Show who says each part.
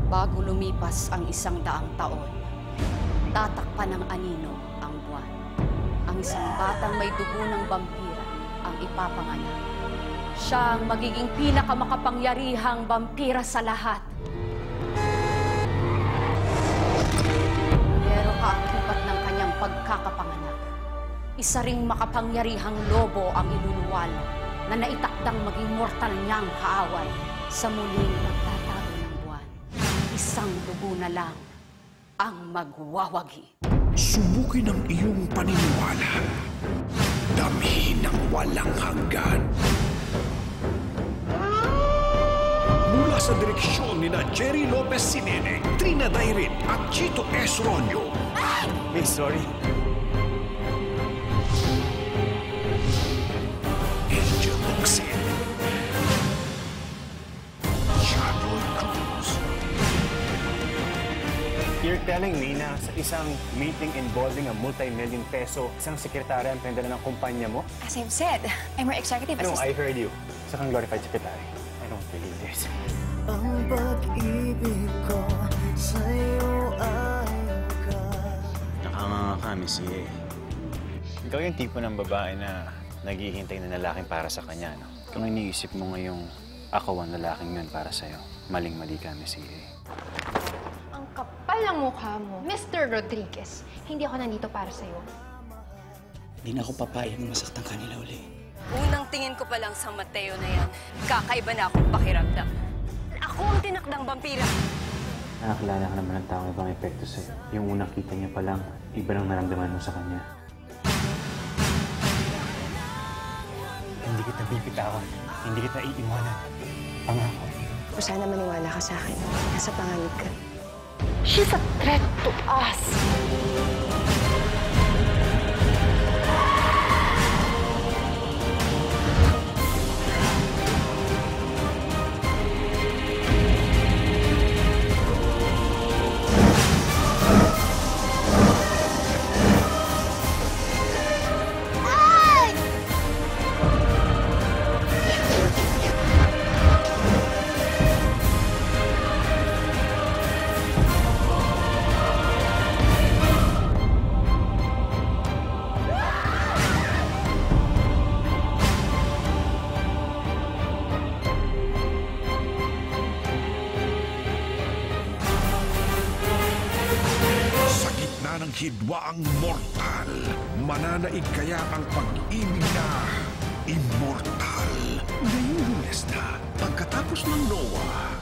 Speaker 1: Bago lumipas ang 100 taon, tatakpan ng anino ang buwan. Ang isang batang may dugo ng vampira ang ipapanganak. Siya ang magiging pinakamakapangyarihang vampira sa lahat. Pero kaakibat ng kanyang pagkakapanganak, isa ring makapangyarihang lobo ang iluluwal na naitakdang maging mortal niyang kaaway sa muling pagtatago ng buwan. Isang dugo na lang ang magwawagi.
Speaker 2: Subukin ang iyong paniniwala. Damhin ang walang hanggan. Mula sa direksyon ni Jerry Lopez Sinene, Trina Dairit at Chito S. Ronyo.
Speaker 3: Miss, sorry.
Speaker 2: Angel Locsin. Shadow Cruz.
Speaker 3: You're telling me na sa isang meeting involving a multi-million peso, isang sekretary ang pinadala ng kumpanya mo?
Speaker 4: As I've said, I'm her executive
Speaker 3: No, I
Speaker 4: assistant.
Speaker 3: heard you. Isa kang glorified secretary. I don't believe this.
Speaker 5: Ang pag-ibig ko sa'yo ay
Speaker 6: Nakanganga ka, Miss E.
Speaker 3: Ikaw yung tipo ng babae na naghihintay na lalaking para sa kanya, no?
Speaker 6: Kung iniisip mo ngayong ako ang lalaking yun para sa'yo, maling-mali ka, Miss E.
Speaker 4: Ang kapal ng mukha mo, Mr. Rodriguez. Hindi ako nandito para sa'yo.
Speaker 7: Hindi na ako papayag na masaktan kanila uli.
Speaker 1: Unang tingin ko pa lang sa Mateo na yan, kakaiba na akong pakiramdam. Ako ang tinakdang vampira.
Speaker 6: Nakakilala ka naman ng taong ibang epekto sa'yo. Yung unang kita niya pa lang, iba lang naramdaman mo sa kanya.
Speaker 3: Hindi kita bibitawan. Hindi kita iiwanan. Pangako.
Speaker 4: O sana maniwala ka sa akin. Nasa panganib ka. She's a threat to us.
Speaker 2: Sa gitna ng hidwaang mortal, mananaig kaya ang pag-ibig na immortal. Ngayong Lunes na, pagkatapos ng Noah,